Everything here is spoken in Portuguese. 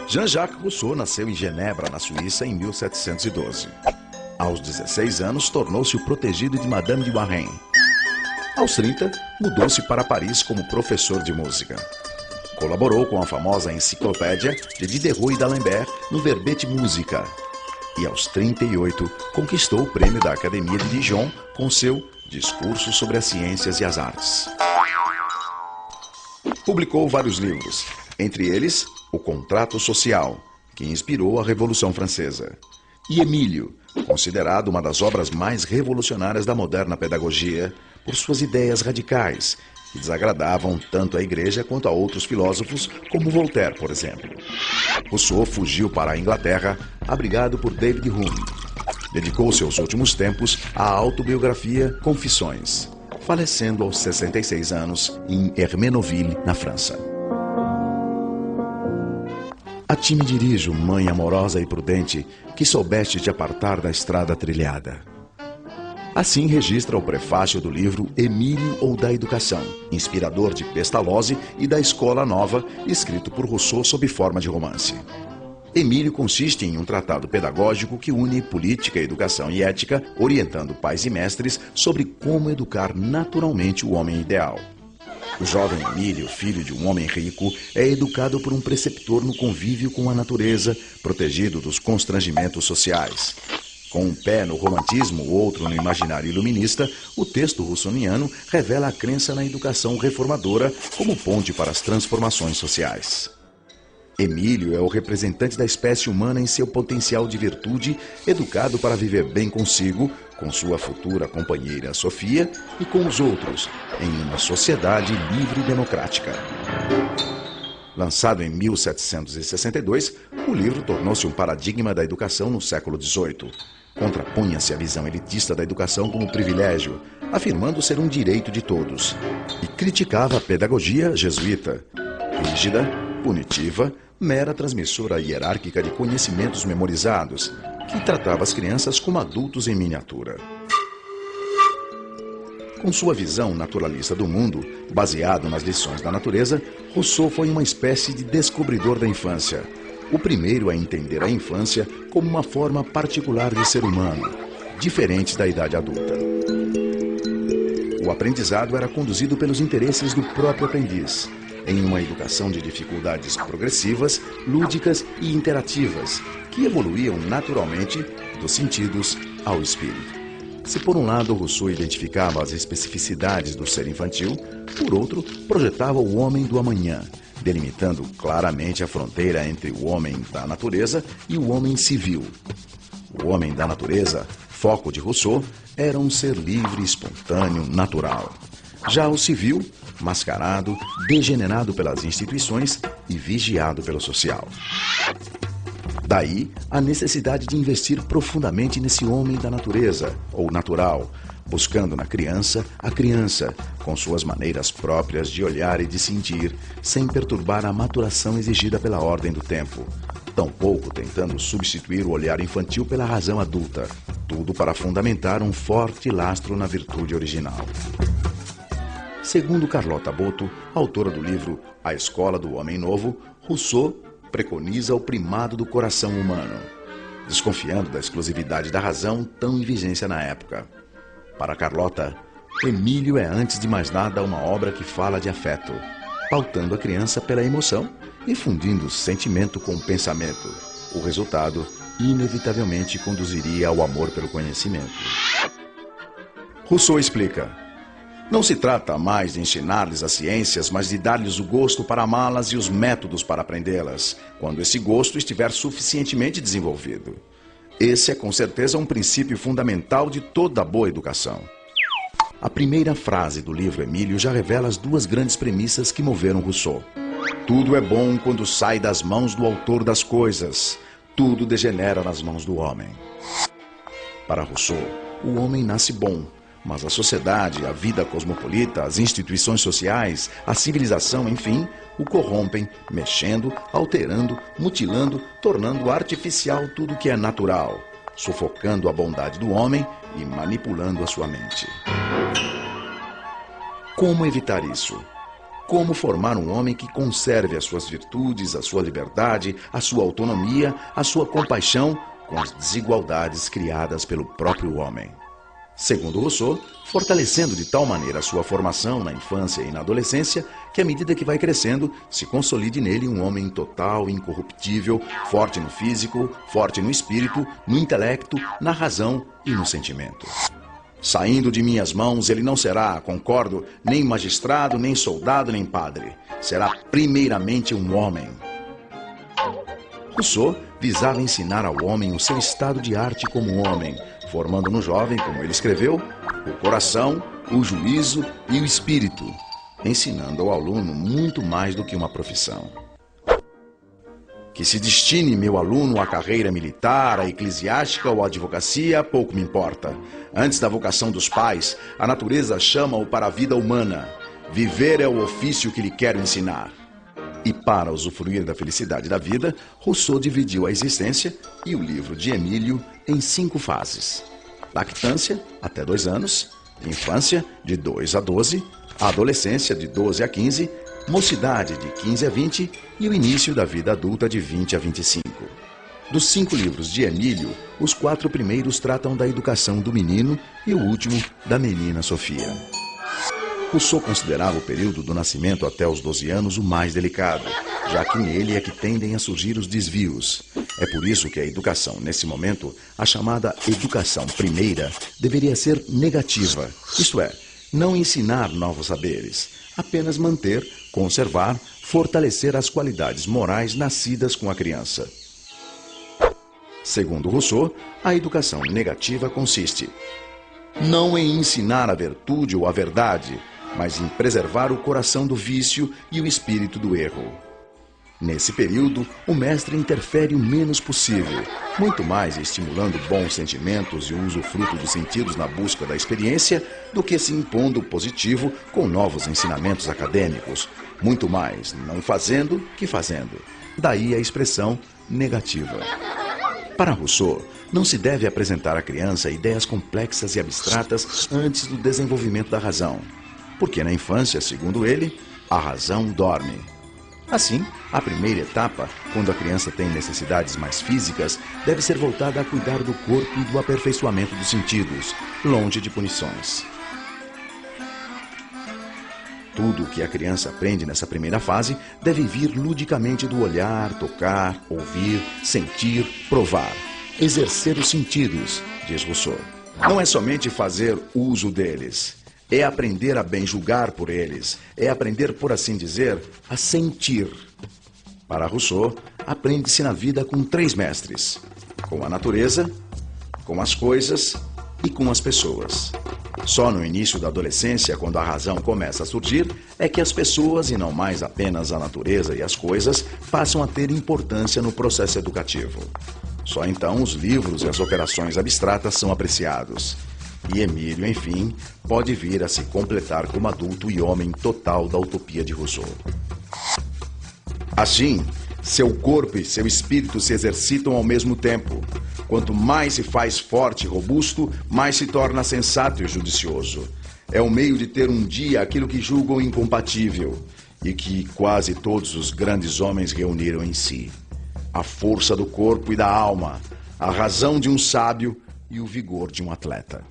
Jean-Jacques Rousseau nasceu em Genebra, na Suíça, em 1712. Aos 16 anos, tornou-se o protegido de Madame de Warren. Aos 30, mudou-se para Paris como professor de música. Colaborou com a famosa enciclopédia de Diderot e d'Alembert no Verbete Musica. E aos 38, conquistou o prêmio da Academia de Dijon com seu Discurso sobre as Ciências e as Artes. Publicou vários livros, entre eles O Contrato Social, que inspirou a Revolução Francesa, e Emílio, considerado uma das obras mais revolucionárias da moderna pedagogia por suas ideias radicais, que desagradavam tanto à Igreja quanto a outros filósofos, como Voltaire, por exemplo. Rousseau fugiu para a Inglaterra, abrigado por David Hume. Dedicou seus últimos tempos à autobiografia Confissões, falecendo aos 66 anos em Hermenonville, na França. A ti me dirijo, mãe amorosa e prudente, que soubeste te apartar da estrada trilhada. Assim registra o prefácio do livro Emílio ou da Educação, inspirador de Pestalozzi e da Escola Nova, escrito por Rousseau sob forma de romance. Emílio consiste em um tratado pedagógico que une política, educação e ética, orientando pais e mestres sobre como educar naturalmente o homem ideal. O jovem Emílio, filho de um homem rico, é educado por um preceptor no convívio com a natureza, protegido dos constrangimentos sociais. Com um pé no romantismo, o outro no imaginário iluminista, o texto russoniano revela a crença na educação reformadora como ponte para as transformações sociais. Emílio é o representante da espécie humana em seu potencial de virtude, educado para viver bem consigo, com sua futura companheira Sofia e com os outros, em uma sociedade livre e democrática. Lançado em 1762, o livro tornou-se um paradigma da educação no século XVIII. Contrapunha-se à visão elitista da educação como privilégio, afirmando ser um direito de todos, e criticava a pedagogia jesuíta, rígida, punitiva, mera transmissora hierárquica de conhecimentos memorizados, que tratava as crianças como adultos em miniatura. Com sua visão naturalista do mundo, baseado nas lições da natureza, Rousseau foi uma espécie de descobridor da infância, o primeiro a entender a infância como uma forma particular de ser humano, diferente da idade adulta. O aprendizado era conduzido pelos interesses do próprio aprendiz, em uma educação de dificuldades progressivas, lúdicas e interativas, que evoluíam naturalmente dos sentidos ao espírito. Se por um lado Rousseau identificava as especificidades do ser infantil, por outro, projetava o homem do amanhã, delimitando claramente a fronteira entre o homem da natureza e o homem civil. O homem da natureza, foco de Rousseau, era um ser livre, espontâneo, natural. Já o civil, mascarado, degenerado pelas instituições e vigiado pelo social. Daí a necessidade de investir profundamente nesse homem da natureza, ou natural, buscando na criança a criança, com suas maneiras próprias de olhar e de sentir, sem perturbar a maturação exigida pela ordem do tempo, tampouco tentando substituir o olhar infantil pela razão adulta, tudo para fundamentar um forte lastro na virtude original. Segundo Carlota Boto, autora do livro A Escola do Homem Novo, Rousseau preconiza o primado do coração humano, desconfiando da exclusividade da razão tão em vigência na época. Para Carlota, Emílio é antes de mais nada uma obra que fala de afeto, pautando a criança pela emoção e fundindo sentimento com pensamento. O resultado, inevitavelmente, conduziria ao amor pelo conhecimento. Rousseau explica: não se trata mais de ensinar-lhes as ciências, mas de dar-lhes o gosto para amá-las e os métodos para aprendê-las, quando esse gosto estiver suficientemente desenvolvido. Esse é com certeza um princípio fundamental de toda boa educação. A primeira frase do livro Emílio já revela as duas grandes premissas que moveram Rousseau. Tudo é bom quando sai das mãos do autor das coisas. Tudo degenera nas mãos do homem. Para Rousseau, o homem nasce bom, mas a sociedade, a vida cosmopolita, as instituições sociais, a civilização, enfim, o corrompem, mexendo, alterando, mutilando, tornando artificial tudo que é natural, sufocando a bondade do homem e manipulando a sua mente. Como evitar isso? como formar um homem que conserve as suas virtudes, a sua liberdade, a sua autonomia, a sua compaixão com as desigualdades criadas pelo próprio homem. Segundo Rousseau, fortalecendo de tal maneira a sua formação na infância e na adolescência, que à medida que vai crescendo, se consolide nele um homem total, incorruptível, forte no físico, forte no espírito, no intelecto, na razão e no sentimento. Saindo de minhas mãos, ele não será, concordo, nem magistrado, nem soldado, nem padre. Será primeiramente um homem. Rousseau visava ensinar ao homem o seu estado de arte como homem, formando no jovem, como ele escreveu, o coração, o juízo e o espírito, ensinando ao aluno muito mais do que uma profissão. Que se destine meu aluno à carreira militar, à eclesiástica ou à advocacia, pouco me importa. Antes da vocação dos pais, a natureza chama-o para a vida humana. Viver é o ofício que lhe quero ensinar. E para usufruir da felicidade da vida, Rousseau dividiu a existência e o livro de Emílio em 5 fases. Lactância, até 2 anos, infância, de 2 a 12, adolescência, de 12 a 15, mocidade, de 15 a 20 e o início da vida adulta, de 20 a 25. Dos 5 livros de Emílio, os 4 primeiros tratam da educação do menino e o último da menina Sofia. Rousseau considerava o período do nascimento até os 12 anos o mais delicado, já que nele é que tendem a surgir os desvios. É por isso que a educação, nesse momento, a chamada educação primeira, deveria ser negativa, isto é, não ensinar novos saberes, apenas manter, conservar, fortalecer as qualidades morais nascidas com a criança. Segundo Rousseau, a educação negativa consiste não em ensinar a virtude ou a verdade, mas em preservar o coração do vício e o espírito do erro. Nesse período, o mestre interfere o menos possível, muito mais estimulando bons sentimentos e o usufruto dos sentidos na busca da experiência do que se impondo o positivo com novos ensinamentos acadêmicos, muito mais não fazendo que fazendo. Daí a expressão negativa. Para Rousseau, não se deve apresentar à criança ideias complexas e abstratas antes do desenvolvimento da razão, porque na infância, segundo ele, a razão dorme. Assim, a primeira etapa, quando a criança tem necessidades mais físicas, deve ser voltada a cuidar do corpo e do aperfeiçoamento dos sentidos, longe de punições. Tudo o que a criança aprende nessa primeira fase deve vir ludicamente do olhar, tocar, ouvir, sentir, provar. Exercer os sentidos, diz Rousseau. Não é somente fazer uso deles. É aprender a bem julgar por eles. É aprender, por assim dizer, a sentir. Para Rousseau, aprende-se na vida com 3 mestres: com a natureza, com as coisas e com as pessoas. Só no início da adolescência, quando a razão começa a surgir, é que as pessoas, e não mais apenas a natureza e as coisas, passam a ter importância no processo educativo. Só então os livros e as operações abstratas são apreciados. E Emílio, enfim, pode vir a se completar como adulto e homem total da utopia de Rousseau. Assim, seu corpo e seu espírito se exercitam ao mesmo tempo. Quanto mais se faz forte e robusto, mais se torna sensato e judicioso. É o meio de ter um dia aquilo que julgam incompatível e que quase todos os grandes homens reuniram em si: a força do corpo e da alma, a razão de um sábio e o vigor de um atleta.